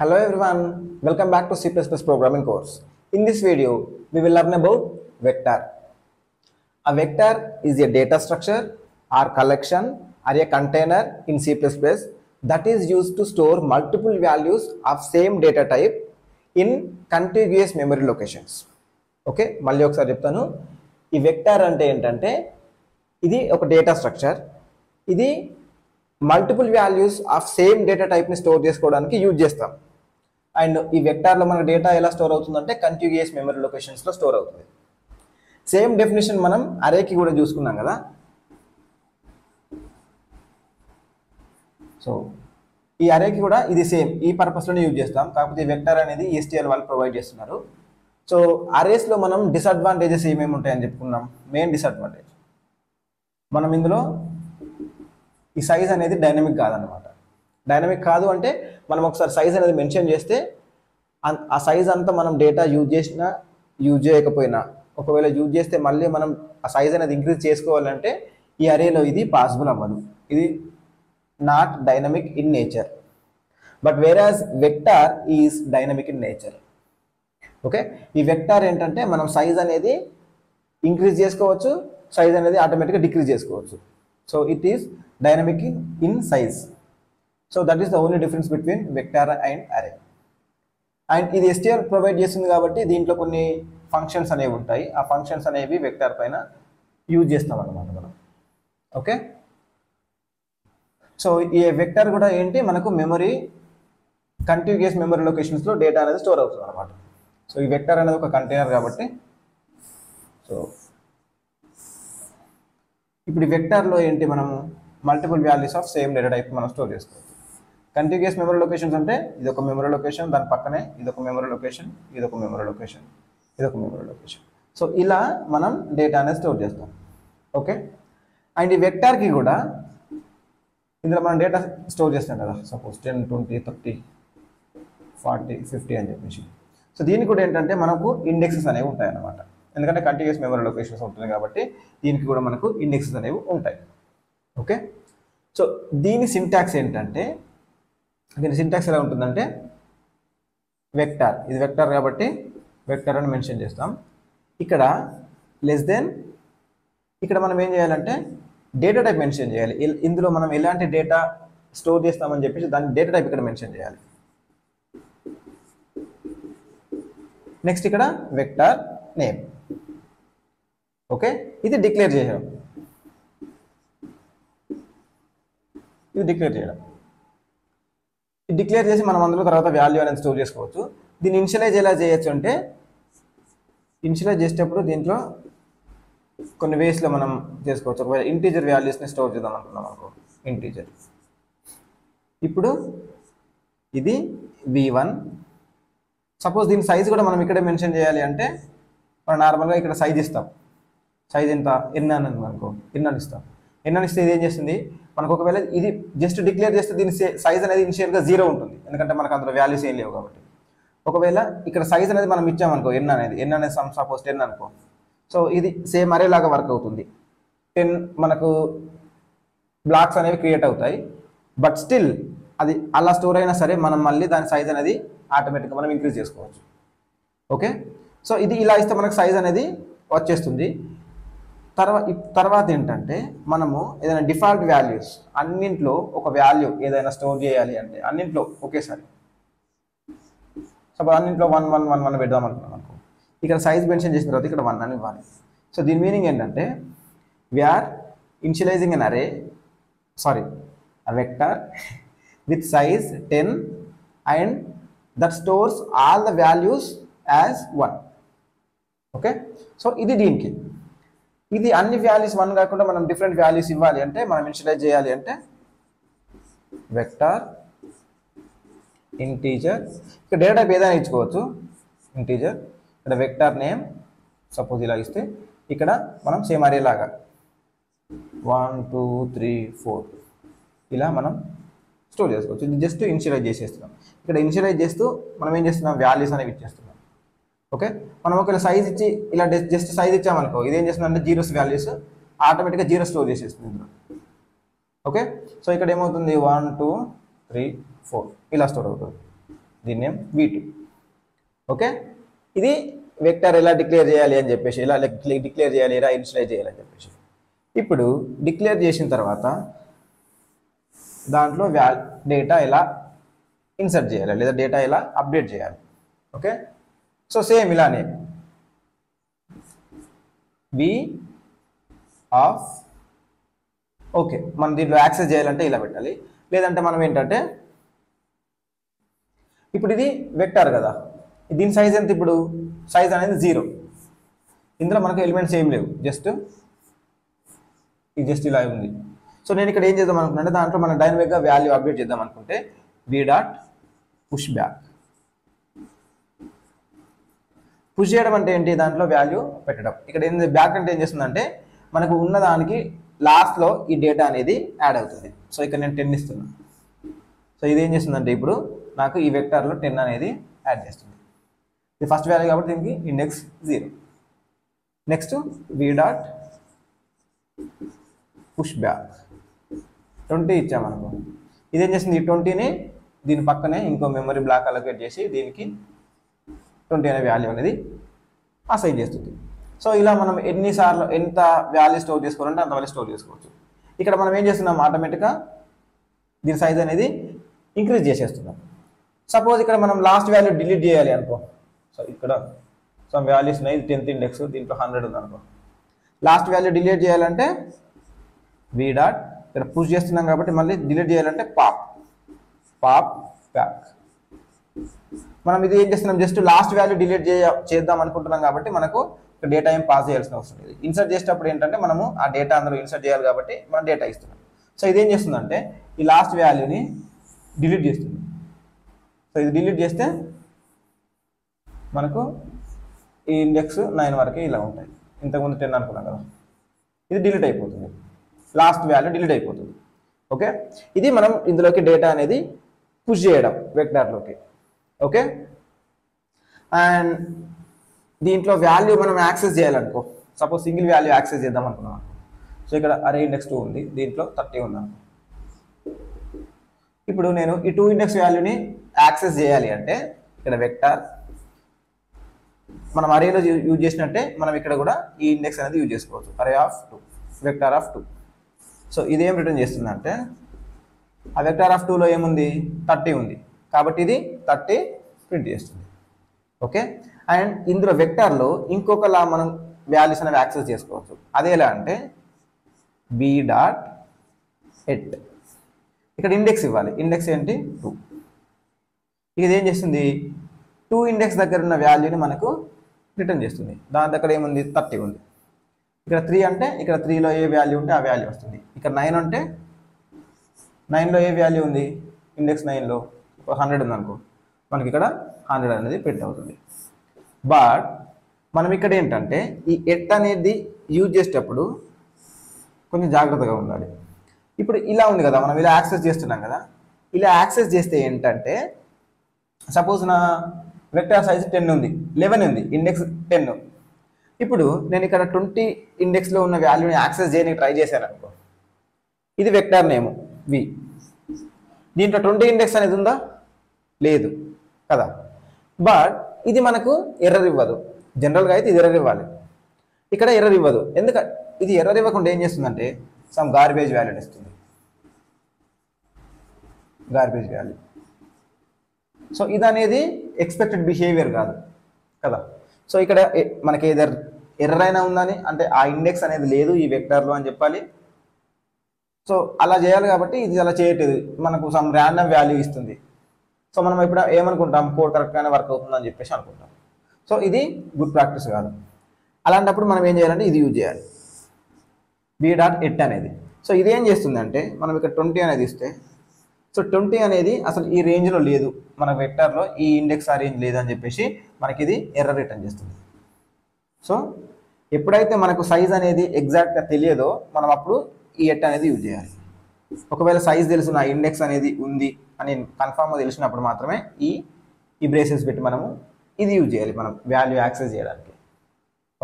Hello everyone, welcome back to C++ programming course. In this video, we will learn about vector. A vector is a data structure or collection or a container in C++ that is used to store multiple values of same data type in contiguous memory locations. Okay మళ్ళీ ఒకసారి చెప్తాను. ఈ vector అంటే ఏంటంటే ఇది ఒక data structure. ఇది multiple values of same data టైప్ని స్టోర్ చేసుకోవడానికి యూజ్ చేస్తాం. అండ్ ఈ వెక్టార్లో మన డేటా ఎలా స్టోర్ అవుతుందంటే కంటిన్యూయస్ మెమరీ లొకేషన్స్లో స్టోర్ అవుతుంది. సేమ్ డెఫినేషన్ మనం అరేకి కూడా చూసుకున్నాం కదా. సో ఈ అరేకి కూడా ఇది సేమ్ ఈ పర్పస్లోనే యూజ్ చేస్తాం. కాకపోతే ఈ వెక్టర్ అనేది ESTL వాళ్ళు ప్రొవైడ్ చేస్తున్నారు. సో అరేస్లో మనం డిసడ్వాంటేజెస్ ఏమేమి ఉంటాయని చెప్పుకున్నాం. మెయిన్ డిసడ్వాంటేజ్ మనం ఇందులో ఈ సైజ్ అనేది డైనమిక్ కాదనమాట. డైనమిక్ కాదు అంటే మనం ఒకసారి సైజ్ అనేది మెన్షన్ చేస్తే ఆ సైజ్ అంతా మనం డేటా యూజ్ చేసినా యూజ్ చేయకపోయినా, ఒకవేళ యూజ్ చేస్తే మళ్ళీ మనం ఆ సైజ్ అనేది ఇంక్రీజ్ చేసుకోవాలంటే ఈ అరేలో ఇది పాసిబుల్ అవ్వదు. ఇది not dynamic in nature. But whereas vector is dynamic in nature. Okay, ఈ వెక్టార్ ఏంటంటే మనం సైజ్ అనేది ఇంక్రీజ్ చేసుకోవచ్చు, సైజ్ అనేది ఆటోమేటిక్గా డిక్రీజ్ చేసుకోవచ్చు. So it is dynamic in size. So that is the only difference between vector and అరే. And ఇది STL ప్రొవైడ్ చేస్తుంది కాబట్టి దీంట్లో కొన్ని ఫంక్షన్స్ అనేవి ఉంటాయి. ఆ ఫంక్షన్స్ అనేవి వెక్టార్ పైన యూజ్ చేస్తాం అన్నమాట మనం. ఓకే, సో ఈ వెక్టార్ కూడా ఏంటి, మనకు మెమరీ కంటిన్యూయస్ మెమరీ లొకేషన్స్లో డేటా అనేది స్టోర్ అవుతుంది అనమాట. సో ఈ వెక్టర్ అనేది ఒక కంటైనర్ కాబట్టి, సో ఇప్పుడు ఈ వెక్టర్లో ఏంటి, మనము multiple values of same data type మనం స్టోర్ చేసుకోవచ్చు. కంటిన్యూయస్ మెమరీ లొకేషన్స్ అంటే ఇది ఒక మెమరీ లొకేషన్, దాని పక్కనే ఇదొక మెమరీ లొకేషన్, ఇదొక మెమరీ లొకేషన్, ఇదొక మెమరీ లొకేషన్. సో ఇలా మనం డేటా అనేది స్టోర్ చేస్తాం. ఓకే, అండ్ ఈ వెక్టార్కి కూడా ఇందులో మనం డేటా స్టోర్ చేస్తాం కదా, సపోజ్ 10, 20, 30, 40, 50 అని చెప్పేసి. సో దీనికి కూడా ఏంటంటే మనకు ఇండెక్సెస్ అనేవి ఉంటాయి అన్నమాట. ఎందుకంటే కంటిన్యూస్ మెమరీ లొకేషన్స్ ఉంటుంది కాబట్టి దీనికి కూడా మనకు ఇండెక్సెస్ అనేవి ఉంటాయి. ఓకే, సో దీని సింటాక్స్ ఏంటంటే, దీని సింటాక్స్ ఎలా ఉంటుందంటే వెక్టార్, ఇది వెక్టార్ కాబట్టి వెక్టార్ అని మెన్షన్ చేస్తాం. ఇక్కడ లెస్ దెన్, ఇక్కడ మనం ఏం చేయాలంటే డేటా టైప్ మెన్షన్ చేయాలి. ఇందులో మనం ఎలాంటి డేటా స్టోర్ చేస్తామని చెప్పేసి దాని డేటా టైప్ ఇక్కడ మెన్షన్ చేయాలి. నెక్స్ట్ ఇక్కడ వెక్టార్ నేమ్. ఓకే, ఇది డిక్లేర్ చేయడం, ఇది డిక్లేర్ చేయడం. ఇది డిక్లేర్ చేసి మనం అందులో తర్వాత వాల్యూ అనేది స్టోర్ చేసుకోవచ్చు. దీన్ని ఇనిషియలైజ్ ఎలా చేయొచ్చు అంటే, ఇనిషియలైజ్ చేసేటప్పుడు దీంట్లో కొన్ని వేస్లో మనం చేసుకోవచ్చు. ఒకవేళ ఇంటీజర్ వాల్యూస్ని స్టోర్ చేద్దాం అనుకున్నాం అనుకో, ఇంటీజర్. ఇప్పుడు ఇది V1. సపోజ్ దీని సైజ్ కూడా మనం ఇక్కడే మెన్షన్ చేయాలి అంటే మనం నార్మల్గా ఇక్కడ సైజ్ ఇస్తాం. సైజ్ ఎంత ఎన్ అని అనుకో, ఎన్ అని ఇస్తాం. ఎన్ అని ఇస్తే ఇది ఏం చేస్తుంది, మనకు ఒకవేళ ఇది జస్ట్ డిక్లేర్ చేస్తే దీని సైజ్ అనేది ఇనిషియల్గా 0 ఉంటుంది, ఎందుకంటే మనకు అందులో వాల్యూస్ ఏం లేవు కాబట్టి. ఒకవేళ ఇక్కడ సైజ్ అనేది మనం ఇచ్చామనుకో, ఎన్ అనేది సపోజ్ 10 అనుకో. సో ఇది సేమ్ అరే లాగా వర్క్ అవుతుంది. 10 మనకు బ్లాక్స్ అనేవి క్రియేట్ అవుతాయి. బట్ స్టిల్ అది అలా స్టోర్ అయినా సరే మనం మళ్ళీ దాని సైజ్ అనేది ఆటోమేటిక్గా మనం ఇంక్రీజ్ చేసుకోవచ్చు. ఓకే, సో ఇది ఇలా ఇస్తే మనకు సైజ్ అనేది వచ్చేస్తుంది. తర్వాత ఏంటంటే మనము ఏదైనా డిఫాల్ట్ వాల్యూస్ అన్నింట్లో ఒక వాల్యూ ఏదైనా స్టోర్ చేయాలి అంటే అన్నింట్లో ఒకేసారి, సపోజ్ అన్నింట్లో 1 1 1 1 పెడదాం అనుకున్నాం అనుకో. ఇక్కడ సైజ్ మెన్షన్ చేసిన తర్వాత ఇక్కడ 1 అని ఇవ్వాలి. సో దీని మీనింగ్ ఏంటంటే వీఆర్ ఇనిషియలైజింగ్ అన్ అరే, sorry a vector with size 10 and that stores all the values as 1. Okay, so ఇది దీనికి, ఇది అన్ని వాల్యూస్ 1 కాకుండా మనం డిఫరెంట్ వాల్యూస్ ఇవ్వాలి అంటే మనం ఇనిషియలైజ్ చేయాలి అంటే వెక్టార్ ఇంటీజర్, ఇక్కడ డేటా టైప్ ఏదైనా ఇచ్చుకోవచ్చు ఇంటీజర్. ఇక్కడ వెక్టార్ నేమ్ సపోజ్ ఇలా ఇస్తే ఇక్కడ మనం సేమ్ అరే లాగా 1 2 3 4 ఇలా మనం స్టోర్ చేసుకోవచ్చు. ఇది జస్ట్ ఇనిషియలైజ్ చేసేస్తున్నాం. ఇక్కడ ఇనిషియలైజ్ చేస్తూ మనం ఏం చేస్తున్నాం, వాల్యూస్ అనేవి ఇచ్చేస్తున్నాం. ఓకే, మనం ఒకవేళ సైజ్ ఇచ్చి ఇలా జస్ట్ సైజ్ ఇచ్చామనుకో, ఇదేం చేస్తుందంటే జీరోస్ వాల్యూస్ ఆటోమేటిక్గా 0 స్టోర్ చేసేస్తుంది ఇందులో. ఓకే, సో ఇక్కడ ఏమవుతుంది 1 2 3 4 ఇలా స్టోర్ అవుతుంది. దీని నేమ్ v2. ఓకే, ఇది వెక్టర్ ఎలా డిక్లేర్ చేయాలి అని చెప్పేసి, ఎలా డిక్లేర్ చేయాలి, ఎలా ఇనిషియలైజ్ చేయాలి అని చెప్పేసి. ఇప్పుడు డిక్లేర్ చేసిన తర్వాత దాంట్లో డేటా ఎలా ఇన్సర్ట్ చేయాలి లేదా డేటా ఎలా అప్డేట్ చేయాలి. ఓకే, సో సేమ్ ఇలానే వి ఆఫ్ ఓకే, మనం దీంట్లో యాక్సెస్ చేయాలంటే ఇలా పెట్టాలి. లేదంటే మనం ఏంటంటే ఇప్పుడు ఇది వెక్టర్ కదా, దీని సైజ్ ఎంత, ఇప్పుడు సైజ్ అనేది 0. ఇందులో మనకు ఎలిమెంట్స్ ఏం లేవు, జస్ట్ ఇలా ఉంది. సో నేను ఇక్కడ ఏం చేద్దాం అనుకుంటే దాంట్లో మనం డైనమిక్గా వాల్యూ అప్డేట్ చేద్దాం అనుకుంటే వి డాట్ పుష్ బ్యాక్. పుష్ చేయడం అంటే ఏంటి, దాంట్లో వాల్యూ పెట్టడం. ఇక్కడ ఏంటి బ్యాక్ అంటే ఏం చేస్తుందంటే మనకు ఉన్నదానికి లాస్ట్లో ఈ డేటా అనేది యాడ్ అవుతుంది. సో ఇక్కడ నేను 10 ఇస్తున్నాను. సో ఇది ఏం చేస్తుందంటే ఇప్పుడు నాకు ఈ వెక్టార్లో 10 అనేది యాడ్ చేస్తుంది. ఇది ఫస్ట్ వాల్యూ కాబట్టి దీనికి ఇండెక్స్ 0. నెక్స్ట్ వి డాట్ పుష్ బ్యాక్ 20 ఇచ్చామనుకో, ఇదేం చేస్తుంది, ఈ 20ని దీని పక్కనే ఇంకో మెమరీ బ్లాక్ అలొకేట్ చేసి దీనికి 20 అనే వాల్యూ అనేది అసైన్ చేస్తుంది. సో ఇలా మనం ఎన్నిసార్లు ఎంత వాల్యూ స్టోర్ చేసుకోవాలంటే అంత వాల్యూ స్టోర్ చేసుకోవచ్చు. ఇక్కడ మనం ఏం చేస్తున్నాం, ఆటోమేటిక్గా దీని సైజ్ అనేది ఇంక్రీజ్ చేసేస్తున్నాం. సపోజ్ ఇక్కడ మనం లాస్ట్ వాల్యూ డిలీట్ చేయాలి అనుకో, సో ఇక్కడ సమ్ వాల్యూస్ ఉన్నాయి, 10th ఇండెక్స్, దీంట్లో 100 ఉంది అనుకో. లాస్ట్ వాల్యూ డిలీట్ చేయాలంటే వి డాట్, ఇక్కడ పుష్ చేస్తున్నాం కాబట్టి మళ్ళీ డిలీట్ చేయాలంటే పాప్ బ్యాక్. మనం ఇది ఏం చేస్తున్నాం, జస్ట్ లాస్ట్ వాల్యూ డిలీట్ చేద్దాం అనుకుంటున్నాం కాబట్టి మనకు డేటా ఏం పాస్ చేయాల్సిన అవసరం లేదు. ఇన్సర్ట్ చేసేటప్పుడు ఏంటంటే మనము ఆ డేటా అందులో ఇన్సర్ట్ చేయాలి కాబట్టి మనం డేటా ఇస్తున్నాం. సో ఇదేం చేస్తుందంటే ఈ లాస్ట్ వాల్యూని డిలీట్ చేస్తుంది. సో ఇది డిలీట్ చేస్తే మనకు ఈ ఇండెక్స్ 9 వరకు ఇలా ఉంటాయి. ఇంతకుముందు 10 అనుకున్నాం కదా, ఇది డిలీట్ అయిపోతుంది, లాస్ట్ వాల్యూ డిలీట్ అయిపోతుంది. ఓకే, ఇది మనం ఇందులోకి డేటా అనేది పుష్ చేయడం వెక్టార్లోకి. ఓకే, అండ్ దీంట్లో వాల్యూ మనం యాక్సెస్ చేయాలనుకో, సపోజ్ సింగిల్ వాల్యూ యాక్సెస్ చేద్దాం అనుకున్నాం. సో ఇక్కడ అరే ఇండెక్స్ 2 ఉంది, దీంట్లో 30 ఉంది అనుకో. ఇప్పుడు నేను ఈ 2 ఇండెక్స్ వాల్యూని యాక్సెస్ చేయాలి అంటే ఇక్కడ వెక్టార్ మనం అరేలో యూజ్ చేసినట్టే మనం ఇక్కడ కూడా ఈ ఇండెక్స్ అనేది యూజ్ చేసుకోవచ్చు, అరే ఆఫ్ 2, వెక్టార్ ఆఫ్ 2. సో ఇదేం రిటర్న్ చేస్తుందంటే ఆ వెక్టార్ ఆఫ్ 2లో ఏముంది, 30 ఉంది కాబట్టి ఇది 30 ప్రింట్ చేస్తుంది. ఓకే, అండ్ ఇందులో వెక్టార్లో ఇంకొకలా మనం వాల్యూస్ అనేవి యాక్సెస్ చేసుకోవచ్చు. అదేలా అంటే బి డాట్ ఎట్, ఇక్కడ ఇండెక్స్ ఇవ్వాలి. ఇండెక్స్ ఏంటి, 2. ఇది ఏం చేస్తుంది, 2 ఇండెక్స్ దగ్గర ఉన్న వాల్యూని మనకు రిటర్న్ చేస్తుంది. దాని దగ్గర ఏముంది, 30 ఉంది. ఇక్కడ 3 అంటే ఇక్కడ 3లో ఏ వాల్యూ ఉంటే ఆ వాల్యూ వస్తుంది. ఇక్కడ 9 అంటే 9లో ఏ వాల్యూ ఉంది, ఇండెక్స్ 9లో 100 ఉంది అనుకో, మనకి ఇక్కడ 100 అనేది ప్రింట్ అవుతుంది. బట్ మనం ఇక్కడ ఏంటంటే ఈ ఎట్ అనేది యూజ్ చేసేటప్పుడు కొంచెం జాగ్రత్తగా ఉండాలి. ఇప్పుడు ఇలా ఉంది కదా, మనం ఇలా యాక్సెస్ చేస్తున్నాం కదా, ఇలా యాక్సెస్ చేస్తే ఏంటంటే సపోజ్ నా వెక్టార్ సైజ్ 10 ఉంది, 11 ఉంది, ఇండెక్స్ 10. ఇప్పుడు నేను ఇక్కడ 20 ఇండెక్స్లో ఉన్న వాల్యూని యాక్సెస్ చేయడానికి ట్రై చేశాను అనుకో, ఇది వెక్టార్ నేమ్ వి, దీంట్లో 20 ఇండెక్స్ అనేది ఉందా, లేదు కదా. బట్ ఇది మనకు ఎర్రర్ ఇవ్వదు. జనరల్గా అయితే ఇది ఎర్రర్ ఇవ్వాలి, ఇక్కడ ఎర్రర్ ఇవ్వదు. ఎందుకంటే ఇది ఎర్రర్ ఇవ్వకుండా ఏం చేస్తుందంటే సమ్ గార్బేజ్ వాల్యూని ఇస్తుంది, గార్బేజ్ వాల్యూ. సో ఇది అనేది ఎక్స్పెక్టెడ్ బిహేవియర్ కాదు కదా. సో ఇక్కడ మనకి ఏదర్ ఎర్రర్ అయినా ఉందని అంటే ఆ ఇండెక్స్ అనేది లేదు ఈ వెక్టార్లో అని చెప్పాలి. సో అలా చేయాలి కాబట్టి ఇది అలా చేయట్లేదు, మనకు సమ్ ర్యాండమ్ వాల్యూ ఇస్తుంది. సో మనం ఇప్పుడు ఏమనుకుంటాం, కోడ్ కరెక్ట్గానే వర్క్ అవుతుందని చెప్పేసి అనుకుంటాం. సో ఇది గుడ్ ప్రాక్టీస్ కాదు. అలాంటప్పుడు మనం ఏం చేయాలంటే ఇది యూజ్ చేయాలి, బి డాట్ ఎట్ అనేది. సో ఇది ఏం చేస్తుందంటే మనం ఇక్కడ 20 అనేది ఇస్తే, సో 20 అనేది అసలు ఈ రేంజ్లో లేదు, మన వెక్టార్లో ఈ ఇండెక్స్ ఆ రేంజ్ లేదని చెప్పేసి మనకి ఇది ఎర్రర్ రిటర్న్ చేస్తుంది. సో ఎప్పుడైతే మనకు సైజ్ అనేది ఎగ్జాక్ట్గా తెలియదో మనం అప్పుడు ఈ ఎట్ అనేది యూజ్ చేయాలి. ఒకవేళ సైజ్ తెలుసు, నా ఇండెక్స్ అనేది ఉంది అని కన్ఫామ్గా తెలిసినప్పుడు మాత్రమే ఈ బ్రేసెస్ పెట్టి మనము ఇది యూజ్ చేయాలి మనం వాల్యూ యాక్సెస్ చేయడానికి.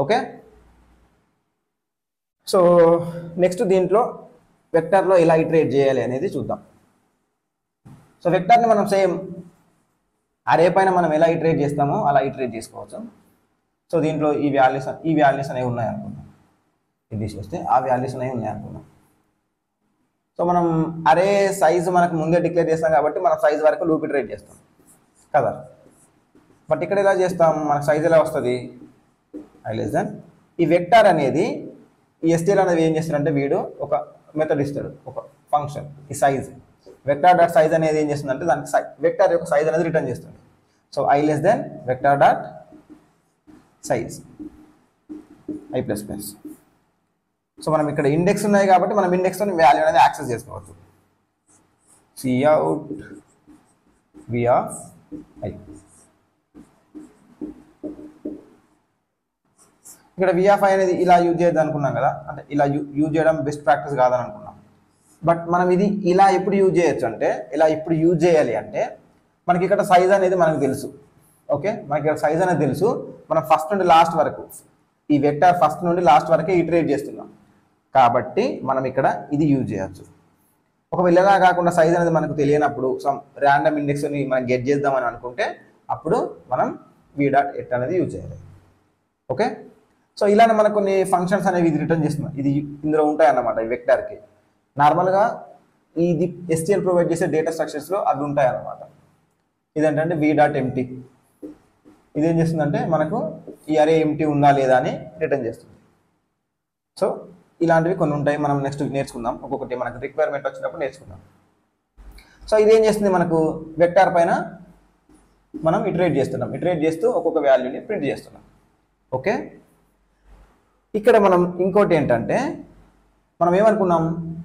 ఓకే, సో నెక్స్ట్ దీంట్లో వెక్టార్లో ఎలా ఇటరేట్ చేయాలి అనేది చూద్దాం. సో వెక్టార్ని మనం సేమ్ అరే పైన మనం ఎలా ఇటరేట్ చేస్తామో అలా ఇటరేట్ చేసుకోవచ్చు. సో దీంట్లో ఈ వాల్యూస్ అనేవి ఉన్నాయి అనుకుందాం. ఇది తీసేస్తే ఆ వాల్యూస్ అనేవి ఉన్నాయి అనుకుందాం. సో మనం అరే సైజు మనకు ముందే డిక్లేర్ చేస్తాం కాబట్టి మనం సైజ్ వరకు లూప్ ఇటరేట్ చేస్తాం కదా. బట్ ఇక్కడ ఎలా చేస్తాం, మనకు సైజ్ ఎలా వస్తుంది, ఐ లెస్ దెన్ ఈ వెక్టార్ అనేది ఈ STL అనేది ఏం చేస్తాడంటే వీడు ఒక మెథడ్ ఇస్తాడు, ఒక ఫంక్షన్ ఈ సైజ్ వెక్టార్ డాట్ సైజ్ అనేది ఏం చేస్తుందంటే దానికి వెక్టార్ యొక్క సైజ్ అనేది రిటర్న్ చేస్తుంది. So I less than vector dot size I plus plus. So మనం ఇక్కడ ఇండెక్స్ ఉన్నాయి కాబట్టి మనం ఇండెక్స్తో వాల్యూ అనేది యాక్సెస్ చేసుకోవచ్చు. Cout v of i. ఇక్కడ v of i అనేది ఇలా యూజ్ చేయొద్దు అనుకున్నాం కదా, అంటే ఇలా యూజ్ చేయడం బెస్ట్ ప్రాక్టీస్ కాదని అనుకున్నాం. బట్ మనం ఇది ఇలా ఎప్పుడు యూజ్ చేయొచ్చు అంటే, ఇలా ఇప్పుడు యూజ్ చేయాలి అంటే మనకి ఇక్కడ సైజ్ అనేది మనకు తెలుసు. ఓకే, మనకి ఇక్కడ సైజ్ అనేది తెలుసు. మనం ఫస్ట్ నుండి లాస్ట్ వరకు ఈ వెక్టార్ ఫస్ట్ నుండి లాస్ట్ వరకే ఇటరేట్ చేస్తున్నాం కాబట్టి మనం ఇక్కడ ఇది యూజ్ చేయొచ్చు. ఒకవేళ ఇలా కాకుండా సైజ్ అనేది మనకు తెలియనప్పుడు సమ్ ర్యాండమ్ ఇండెక్స్ని మనం గెట్ చేద్దామని అనుకుంటే అప్పుడు మనం v.et అనేది యూజ్ చేయాలి. ఓకే, సో ఇలానే మనకు కొన్ని ఫంక్షన్స్ అనేవి ఇది రిటర్న్ చేస్తున్నాం, ఇది ఇందులో ఉంటాయన్నమాట ఈ వెక్టార్కి. నార్మల్గా ఇది STL ప్రొవైడ్ చేసే డేటా స్ట్రక్చర్స్లో అవి ఉంటాయన్నమాట. ఇదేంటంటే v.empty. ఇదేం చేస్తుందంటే మనకు ఈ అరే ఎంటీ ఉందా లేదా అని రిటర్న్ చేస్తుంది. సో ఇలాంటివి కొన్ని ఉంటాయి, మనం నెక్స్ట్ నేర్చుకుందాం. ఒక్కొక్కటి మనకు రిక్వైర్మెంట్ వచ్చినప్పుడు నేర్చుకుందాం. సో ఇదేం చేస్తుంది, మనకు వెక్టార్ పైన మనం ఇటరేట్ చేస్తున్నాం, ఇటరేట్ చేస్తూ ఒక్కొక్క వాల్యూని ప్రింట్ చేస్తున్నాం. ఓకే, ఇక్కడ మనం ఇంకోటి ఏంటంటే మనం ఏమనుకున్నాం,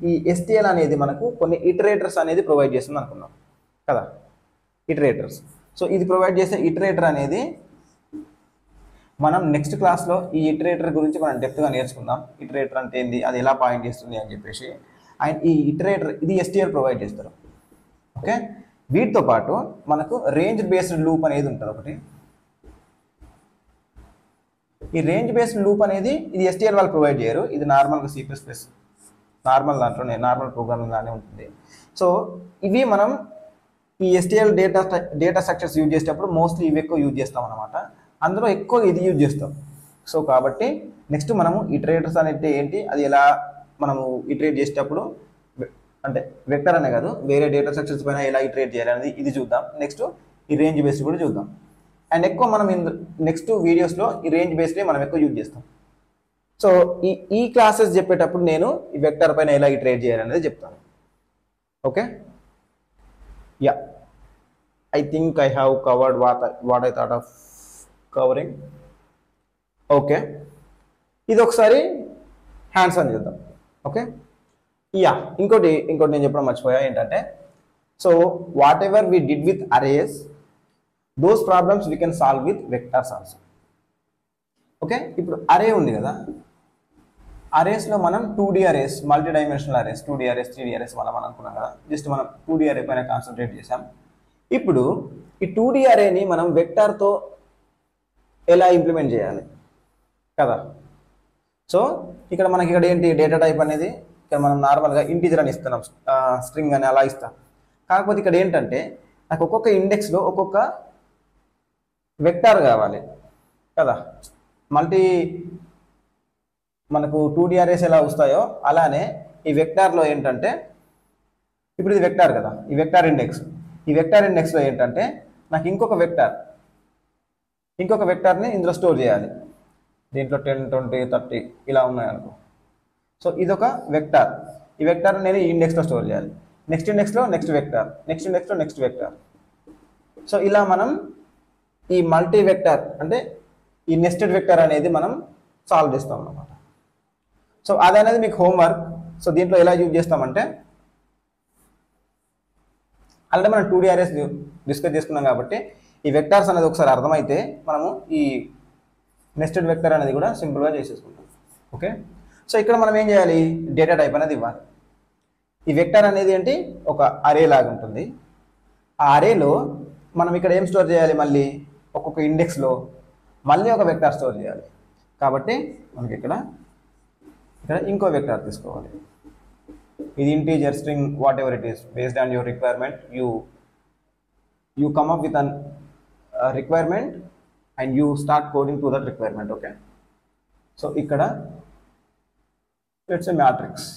ఈ STL అనేది మనకు కొన్ని ఇటరేటర్స్ అనేది ప్రొవైడ్ చేస్తుంది అనుకున్నాం కదా, ఇటరేటర్స్. సో ఇది ప్రొవైడ్ చేసే ఇటరేటర్ అనేది మనం నెక్స్ట్ క్లాస్లో ఈ ఇటరేటర్ గురించి మనం డెప్త్గా నేర్చుకుందాం. ఇటరేటర్ అంటే ఏంది, అది ఎలా పాయింట్ చేస్తుంది అని చెప్పేసి. అండ్ ఈ ఇటరేటర్ ఇది STL ప్రొవైడ్ చేస్తారు. ఓకే, వీటితో పాటు మనకు రేంజ్ బేస్డ్ లూప్ అనేది ఉంటుంది ఒకటి. ఈ రేంజ్ బేస్డ్ లూప్ అనేది ఇది STL వాళ్ళు ప్రొవైడ్ చేయరు, ఇది నార్మల్గా C++ నార్మల్ దాంట్లోనే నార్మల్ ప్రోగ్రామింగ్ లానే ఉంటుంది. సో ఇవి మనం ఈ STL డేటా స్ట్రక్చర్స్ యూజ్ చేసేటప్పుడు మోస్ట్లీ ఇవి ఎక్కువ యూజ్ చేస్తాం అనమాట. అందులో ఎక్కువ ఇది యూజ్ చేస్తాం. సో కాబట్టి నెక్స్ట్ మనము ఇటరేటర్స్ అనేది ఏంటి, అది ఎలా మనము ఇటరేట్ చేసేటప్పుడు అంటే వెక్టర్ అనే కాదు వేరే డేటా స్ట్రక్చర్స్ పైన ఎలా ఇటరేట్ చేయాలి అనేది ఇది చూద్దాం. నెక్స్ట్ ఈ రేంజ్ బేస్డ్ కూడా చూద్దాం. అండ్ ఎక్కువ మనం నెక్స్ట్ వీడియోస్లో ఈ రేంజ్ బేస్డ్ మనం ఎక్కువ యూజ్ చేస్తాం. సో ఈ క్లాసెస్ చెప్పేటప్పుడు నేను ఈ వెక్టర్ పైన ఎలా ఇటరేట్ చేయాలి అనేది చెప్తాను. Okay, yeah, I think I have covered what I thought of covering. Okay, ఇది ఒకసారి హ్యాండ్స్ ఆన్ చేద్దాం. ఓకే, యా, ఇంకోటి నేను చెప్పడం మర్చిపోయా ఏంటంటే, so what ever we did with arrays those problems we can solve with vectors also. Okay, ఇప్పుడు అరే ఉంది కదా, అరేస్లో మనం 2D arrays, multi dimensional arrays, 2D arrays 3D arrays మనం అనుకున్నాం కదా, జస్ట్ మనం 2D అరే పైన కాన్సన్ట్రేట్ చేసాం. ఇప్పుడు ఈ 2D అరేని మనం వెక్టార్తో ఎలా ఇంప్లిమెంట్ చేయాలి కదా. సో ఇక్కడ మనకి ఏంటి డేటా టైప్ అనేది ఇక్కడ మనం నార్మల్గా ఇంటీజర్ అని ఇస్తున్నాం, స్ట్రింగ్ అని అలా ఇస్తాం. కాకపోతే ఇక్కడ ఏంటంటే నాకు ఒక్కొక్క ఇండెక్స్లో ఒక్కొక్క వెక్టార్ కావాలి కదా. మనకు 2D అరేస్ ఎలా వస్తాయో అలానే ఈ వెక్టార్లో ఏంటంటే ఇప్పుడు ఇది వెక్టార్ కదా, ఈ వెక్టార్ ఇండెక్స్లో ఏంటంటే నాకు ఇంకొక వెక్టార్ని ఇందులో స్టోర్ చేయాలి. దీంట్లో 10, 20, 30 ఇలా ఉన్నాయనుకో. సో ఇదొక వెక్టార్, ఈ వెక్టార్ నేను ఈ ఇండెక్స్లో స్టోర్ చేయాలి. నెక్స్ట్ ఇండెక్స్లో నెక్స్ట్ వెక్టార్, నెక్స్ట్ ఇండెక్స్లో నెక్స్ట్ వెక్టార్. సో ఇలా మనం ఈ మల్టీ వెక్టార్ అంటే ఈ నెస్టెడ్ వెక్టార్ అనేది మనం సాల్వ్ చేస్తాం అన్నమాట. సో అదనేది మీకు హోంవర్క్. సో దీంట్లో ఎలా యూజ్ చేస్తామంటే ఆల్రెడీ మనం 2D అరేస్ డిస్కస్ చేసుకున్నాం కాబట్టి ఈ వెక్టార్స్ అనేది ఒకసారి అర్థమైతే మనము ఈ నెస్టెడ్ వెక్టర్ అనేది కూడా సింపుల్గా చేసేసుకుంటాం. ఓకే, సో ఇక్కడ మనం ఏం చేయాలి, డేటా టైప్ అనేది ఇవ్వాలి. ఈ వెక్టర్ అనేది ఏంటి, ఒక అరే లాగా ఉంటుంది. ఆ అరేలో మనం ఇక్కడ ఏం స్టోర్ చేయాలి, మళ్ళీ ఒక్కొక్క ఇండెక్స్లో మళ్ళీ ఒక వెక్టార్ స్టోర్ చేయాలి. కాబట్టి మనకి ఇక్కడ ఇంకో వెక్టార్ తీసుకోవాలి. ఇది integer, string, what ever it is based on your requirement you come up with an requirement and you start coding to that requirement. Okay, so ఇక్కడ ఇట్స్ ఎ మ్యాట్రిక్స్.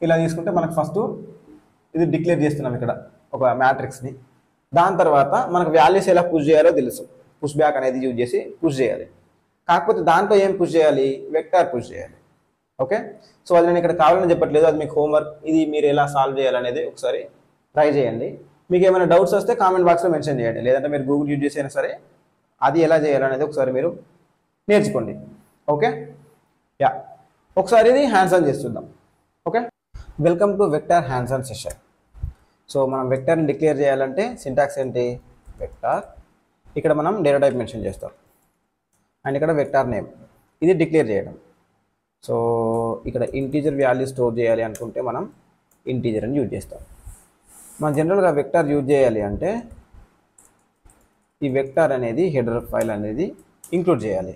ఇలా తీసుకుంటే మనకు ఫస్ట్ ఇది డిక్లేర్ చేస్తున్నాం ఇక్కడ ఒక మ్యాట్రిక్స్ని. దాని తర్వాత మనకు వాల్యూస్ ఎలా పుష్ చేయాలో తెలుసు, పుష్ బ్యాక్ అనేది యూజ్ చేసి పుష్ చేయాలి. కాకపోతే దాంట్లో ఏం పుష్ చేయాలి, వెక్టార్ పుష్ చేయాలి. ఓకే, సో అది నేను ఇక్కడ కావాలని చెప్పట్లేదు, అది మీకు హోంవర్క్. ఇది మీరు ఎలా సాల్వ్ చేయాలనేది ఒకసారి ట్రై చేయండి. మీకు ఏమైనా డౌట్స్ వస్తే కామెంట్ బాక్స్లో మెన్షన్ చేయండి, లేదంటే మీరు గూగుల్ యూజ్ చేసి అయినా సరే అది ఎలా చేయాలనేది ఒకసారి మీరు నేర్చుకోండి. ఓకే, యా, ఒకసారి ఇది హ్యాండ్స్ ఆన్ చేస్తుందాం. Okay, welcome to vector hands on session. So మనం వెక్టార్ని డిక్లేర్ చేయాలంటే సింటాక్స్ ఏంటి, వెక్టార్, ఇక్కడ మనం డేటా టైప్ మెన్షన్ చేస్తాం, అండ్ ఇక్కడ వెక్టార్ నేమ్, ఇది డిక్లేర్ చేయడం. సో ఇక్కడ ఇంటీజర్ వాల్యూ స్టోర్ చేయాలి అనుకుంటే మనం ఇంటీజర్ అని యూజ్ చేస్తాం. మనం జనరల్గా వెక్టార్ యూజ్ చేయాలి అంటే ఈ వెక్టార్ అనేది హెడర్ ఫైల్ అనేది ఇంక్లూడ్ చేయాలి.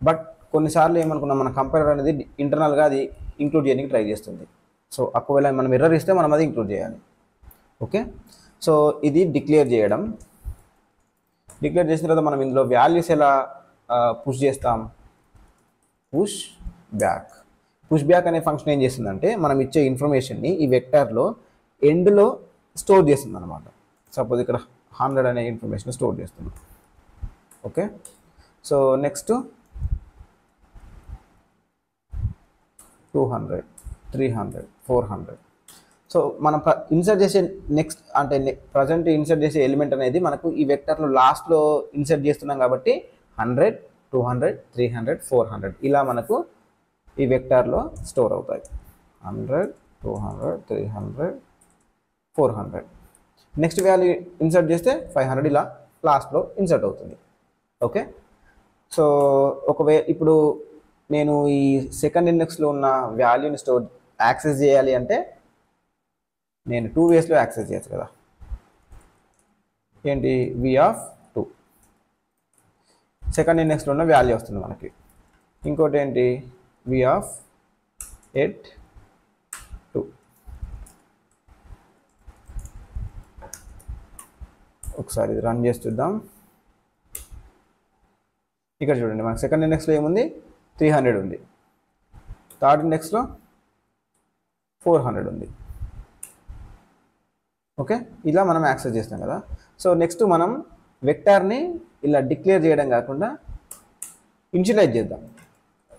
బట్ కొన్నిసార్లు ఏమనుకున్నాం, మన కంపైలర్ అనేది ఇంటర్నల్గా అది ఇంక్లూడ్ చేయడానికి ట్రై చేస్తుంది. సో ఒకవేళ మనం ఎర్రర్ ఇస్తే మనం అది ఇంక్లూడ్ చేయాలి. ఓకే, సో ఇది డిక్లేర్ చేయడం. డిక్లేర్ చేసిన తర్వాత మనం ఇందులో వాల్యూస్ ఎలా పుష్ చేస్తాం, పుష్ బ్యాక్. పుష్ బ్యాక్ అనే ఫంక్షన్ ఏం చేస్తుందంటే మనం ఇచ్చే ఇన్ఫర్మేషన్ని ఈ వెక్టార్లో ఎండ్లో స్టోర్ చేస్తుంది అనమాట. సపోజ్ ఇక్కడ 100 అనే ఇన్ఫర్మేషన్ స్టోర్ చేస్తుంది. Okay, so next 200, 300, 400. సో మనం ఇన్సర్ట్ చేసే నెక్స్ట్ అంటే ప్రజెంట్ ఇన్సర్ట్ చేసే ఎలిమెంట్ అనేది మనకు ఈ వెక్టర్లో లాస్ట్లో ఇన్సర్ట్ చేస్తున్నాం కాబట్టి 100, 200, 300, 400 ఇలా మనకు ఈ వెక్టార్లో స్టోర్ అవుతాయి. 100, 200, 300, 400. నెక్స్ట్ వాల్యూ ఇన్సర్ట్ చేస్తే 500 ఇలా లాస్ట్లో ఇన్సర్ట్ అవుతుంది. ఓకే, సో ఒకవేళ ఇప్పుడు నేను ఈ సెకండ్ ఇండెక్స్లో ఉన్న వాల్యూని యాక్సెస్ చేయాలి అంటే నేను 2 వేస్లో యాక్సెస్ చేయొచ్చు కదా. ఏంటి, v(2) సెకండ్ ఇండెక్స్లో ఉన్న వాల్యూ వస్తుంది మనకి. ఇంకోటి ఏంటి, v(8)2. ఒకసారి ఇది రన్ చేసి చూద్దాం. ఇక్కడ చూడండి, మనకి సెకండ్ ఇండెక్స్లో ఏముంది, 300 ఉంది. థర్డ్ ఇండెక్స్లో 400 ఉంది. ఓకే, ఇలా మనం యాక్సెస్ చేస్తాం కదా. సో నెక్స్ట్ మనం వెక్టార్ని ఇలా డిక్లేర్ చేయడం కాకుండా ఇనిషియలైజ్ చేద్దాం.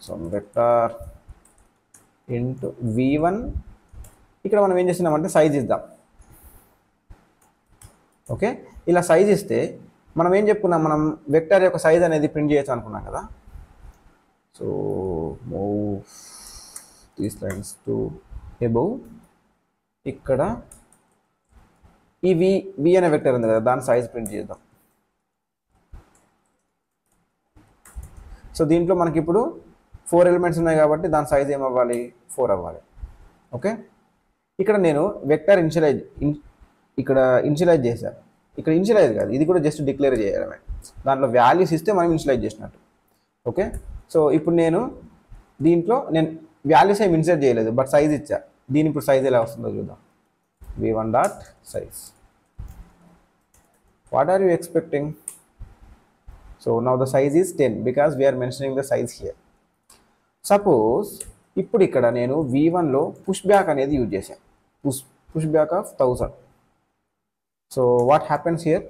సో వెక్టార్ ఇంటూ v1, ఇక్కడ మనం ఏం చేస్తున్నామంటే సైజ్ ఇద్దాం. ఓకే, ఇలా సైజ్ ఇస్తే మనం ఏం చెప్పుకున్నాం, మనం వెక్టార్ యొక్క సైజ్ అనేది ప్రింట్ చేయొచ్చు అనుకున్నాం కదా. So move these lines to above. ఇక్కడ ఈ వి అనే వెక్టర్ ఉంది కదా, దాని సైజ్ ప్రింట్ చేద్దాం. సో దీంట్లో మనకి ఇప్పుడు 4 ఎలిమెంట్స్ ఉన్నాయి కాబట్టి దాని సైజ్ ఏమవ్వాలి, 4 అవ్వాలి. ఓకే, ఇక్కడ నేను వెక్టర్ ఇక్కడ ఇనిషియలైజ్ చేశాను. ఇక్కడ ఇనిషియలైజ్ కాదు, ఇది కూడా జస్ట్ డిక్లేర్ చేయడమే. దాంట్లో వాల్యూస్ ఇస్తే మనం ఇనిషియలైజ్ చేసినట్టు. ఓకే, సో ఇప్పుడు నేను దీంట్లో వాల్యూస్ ఏమి ఇన్సర్ట్ చేయలేదు, బట్ సైజ్ ఇచ్చా. దీని ఇప్పుడు సైజ్ ఎలా వస్తుందో చూద్దాం. v1.size. What are you expecting? So now the size is 10 because we are mentioning the size here. Suppose ఇప్పుడు ఇక్కడ నేను v1లో పుష్ బ్యాక్ అనేది యూజ్ చేశాను, push back of 1000. So what happens here,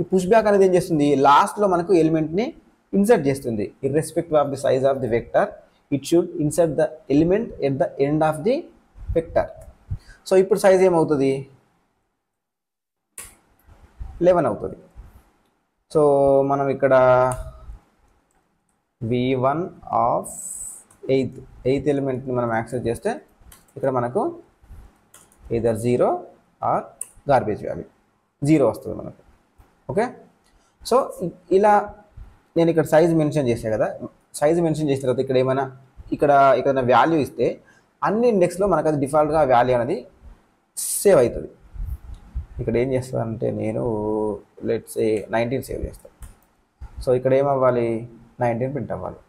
ఈ పుష్ బ్యాక్ అనేది ఏం చేస్తుంది, లాస్ట్లో మనకు ఎలిమెంట్ని ఇన్సర్ట్ చేస్తుంది. Irrespective of the size of the vector, it should insert the element at the end of the vector. So ఇప్పుడు సైజ్ ఏమవుతుంది, 11 అవుతుంది. సో మనం ఇక్కడ v1 ఆఫ్ 8th ఎలిమెంట్ని మనం యాక్సెస్ చేస్తే ఇక్కడ మనకు either 0 ఆర్ గార్బేజ్ వాల్యూ 0 వస్తుంది మనకు. ఓకే, సో ఇలా నేను ఇక్కడ సైజ్ మెన్షన్ చేశాను కదా. సైజ్ మెన్షన్ చేసిన తర్వాత ఇక్కడ ఏమైనా వాల్యూ ఇస్తే అన్ని ఇండెక్స్లో మనకు అది డిఫాల్ట్గా వాల్యూ అనేది సేవ్ అవుతుంది. ఇక్కడ ఏం చేస్తానంటే నేను లెట్స్ సే 19 సేవ్ చేస్తాను. సో ఇక్కడ ఏమవ్వాలి, 19 ప్రింట్ అవ్వాలి.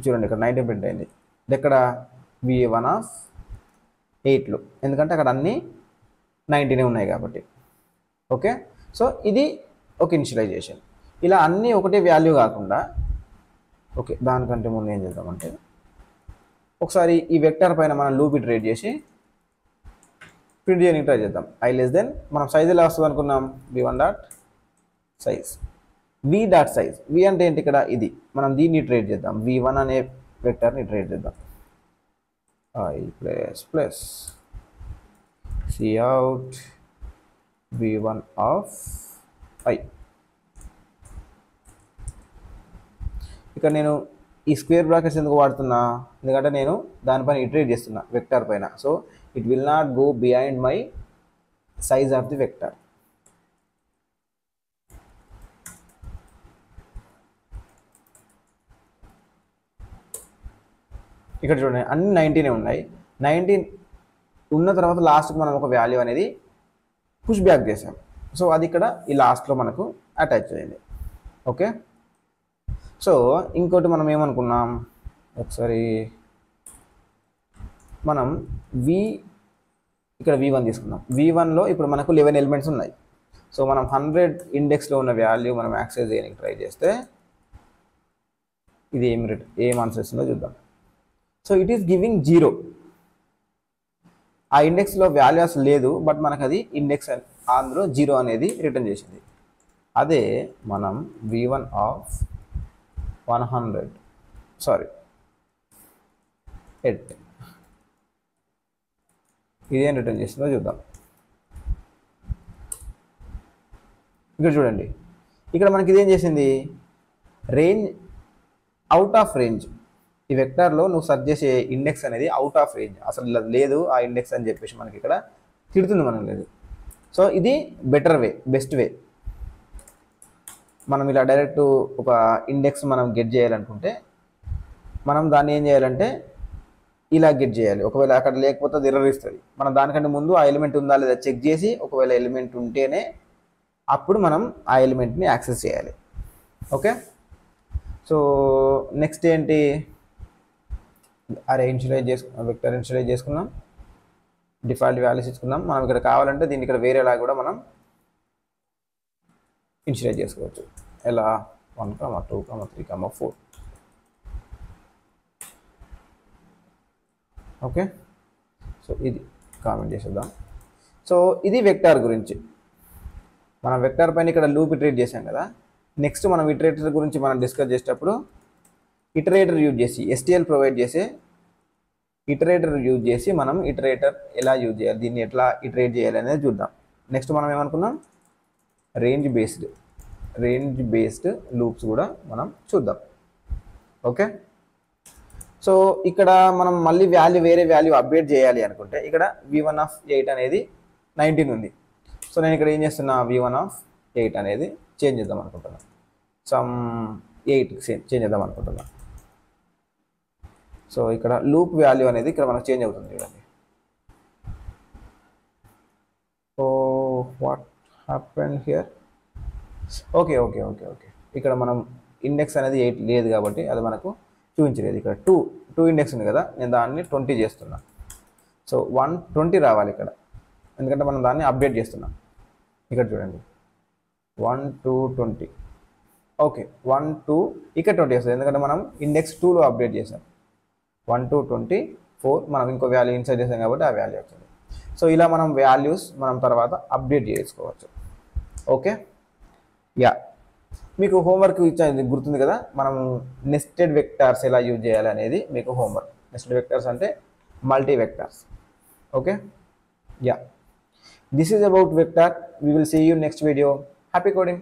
చూడండి, ఇక్కడ 19 ప్రింట్ అయింది. ఇక్కడ v1 ఆఫ్ 8లో, ఎందుకంటే అక్కడ అన్ని 19 ఉన్నాయి కాబట్టి. ఓకే, సో ఇది ఒక ఇనిషియలైజేషన్. ఇలా అన్నీ ఒకటే వాల్యూ కాకుండా, ఓకే దానికంటే ముందు ఏం చేద్దామంటే ఒకసారి ఈ వెక్టర్ పైన మనం లూప్ ఇటరేట్ చేసి ప్రింట్ చేయడానికి ట్రై చేద్దాం. i లెస్ దెన్ మనం సైజ్ ఎలా వస్తుంది అనుకున్నాం, v1 dot size, v dot size. v అంటే ఏంటి ఇక్కడ, ఇది మనం దీన్ని ఇటరేట్ చేద్దాం, v1 అనే వెక్టర్ని ఇటరేట్ చేద్దాం. i plus plus cout v1 of i. ఇక్కడ నేను ఈ స్క్వేర్ బ్రాకెట్స్ ఎందుకు వాడుతున్నా, ఎందుకంటే నేను దానిపైన ఇటరేట్ చేస్తున్నా వెక్టర్ పైన. So it will not go behind my size of the vector. ఇక్కడ చూడండి అన్ని 19 ఉన్నాయి. 19 ఉన్న తర్వాత లాస్ట్కి మనం ఒక వాల్యూ అనేది పుష్ బ్యాక్ చేసాం. సో అది ఇక్కడ ఈ లాస్ట్లో మనకు అటాచ్ అయ్యింది. ఓకే, సో ఇంకోటి మనం ఏమనుకున్నాం, ఒకసారి మనం ఇక్కడ v1 తీసుకుందాం. v1లో ఇప్పుడు మనకు 11 ఎలిమెంట్స్ ఉన్నాయి. సో మనం 100 ఇండెక్స్లో ఉన్న వాల్యూ మనం యాక్సెస్ చేయడానికి ట్రై చేస్తే ఇది ఏం ఆన్సర్ ఇస్తుందో చూద్దాం. So it is giving 0. ఆ ఇండెక్స్లో వాల్యూ అసలు లేదు, బట్ మనకు అది ఇండెక్స్ అందులో 0 అనేది రిటర్న్ చేసింది. అదే మనం v1 ఆఫ్ 100 8 ఇదేం రిటర్న్ చేస్తుందో చూద్దాం. ఇక్కడ చూడండి, ఇక్కడ మనకి ఇదేం చేసింది, రేంజ్ అవుట్ ఆఫ్ రేంజ్. ఈ వెక్టార్లో నువ్వు సెర్చ్ చేసే ఇండెక్స్ అనేది అవుట్ ఆఫ్ రేంజ్, అసలు లేదు ఆ ఇండెక్స్ అని చెప్పేసి మనకి ఇక్కడ తిడుతుంది మనం లేదు. సో ఇది బెటర్ వే, బెస్ట్ వే. మనం ఇలా డైరెక్ట్ ఒక ఇండెక్స్ మనం గెట్ చేయాలనుకుంటే మనం దాన్ని ఏం చేయాలంటే ఇలా గెట్ చేయాలి. ఒకవేళ అక్కడ లేకపోతే అది ఎర్రర్ ఇస్తుంది. మనం దానికంటే ముందు ఆ ఎలిమెంట్ ఉందా లేదా చెక్ చేసి, ఒకవేళ ఎలిమెంట్ ఉంటేనే అప్పుడు మనం ఆ ఎలిమెంట్ని యాక్సెస్ చేయాలి. ఓకే, సో నెక్స్ట్ ఏంటి, అరే వెక్టర్ ఇనిషియలైజ్ చేసుకున్నాం, డిఫాల్ట్ వాల్యూస్ ఇచ్చుకుందాం. మనం ఇక్కడ కావాలంటే దీన్ని ఇక్కడ వేరేలా కూడా మనం ఇనిషియలైజ్ చేసుకోవచ్చు. ఎలా 1, 2, 3, 4. ఓకే, సో ఇది కామెంట్ చేసేద్దాం. సో ఇది వెక్టార్ గురించి. మనం వెక్టార్ పైన ఇక్కడ లూప్ ఇటరేట్ చేసాం కదా. నెక్స్ట్ మనం ఇటరేటర్ గురించి మనం డిస్కస్ చేసేటప్పుడు ఇటరేటర్ యూజ్ చేసి, STL ప్రొవైడ్ చేసే ఇటరేటర్ యూజ్ చేసి మనం ఇటరేటర్ ఎలా యూజ్ చేయాలి, దీన్ని ఎట్లా ఇటరేట్ చేయాలి అనేది చూద్దాం. నెక్స్ట్ మనం ఏమనుకున్నాం, రేంజ్ బేస్డ్ లూప్స్ కూడా మనం చూద్దాం. ఓకే, సో ఇక్కడ మనం మళ్ళీ వేరే వాల్యూ అప్డేట్ చేయాలి అనుకుంటే ఇక్కడ v1 ఆఫ్ 8 అనేది 19 ఉంది. సో నేను ఇక్కడ ఏం చేస్తున్నా, v1 ఆఫ్ 8 అనేది చేంజ్ చేద్దాం అనుకుంటున్నాను. సమ్ 8 చేంజ్ చేద్దాం అనుకుంటున్నాను. సో ఇక్కడ లూప్ వాల్యూ అనేది ఇక్కడ మనకు చేంజ్ అవుతుంది చూడండి. So what happen here, okay, ఇక్కడ మనం ఇండెక్స్ అనేది 8 లేదు కాబట్టి అది మనకు చూపించలేదు. ఇక్కడ 2 ఇండెక్స్ ఉంది కదా, నేను దాన్ని 20 చేస్తున్నా. సో 120 రావాలి ఇక్కడ, ఎందుకంటే మనం దాన్ని అప్డేట్ చేస్తున్నాం. ఇక్కడ చూడండి 1, 2, 20. ఓకే, 1, 2 ఇక్కడ 20 వస్తుంది, ఎందుకంటే మనం ఇండెక్స్ 2లో అప్డేట్ చేసాం. 1, 2, 24 మనం ఇంకో వాల్యూ ఇన్సర్ట్ చేసాం కాబట్టి ఆ వాల్యూ వచ్చింది. సో ఇలా మనం వాల్యూస్ మనం తర్వాత అప్డేట్ చేసుకోవచ్చు. ఓకే, యా మీకు హోంవర్క్ ఇచ్చేది గుర్తుంది కదా, మనము నెస్టెడ్ వెక్టార్స్ ఎలా యూజ్ చేయాలి అనేది మీకు హోంవర్క్. నెస్టెడ్ వెక్టార్స్ అంటే multi vectors. Okay, yeah this is about vector. We will see you next video. Happy coding.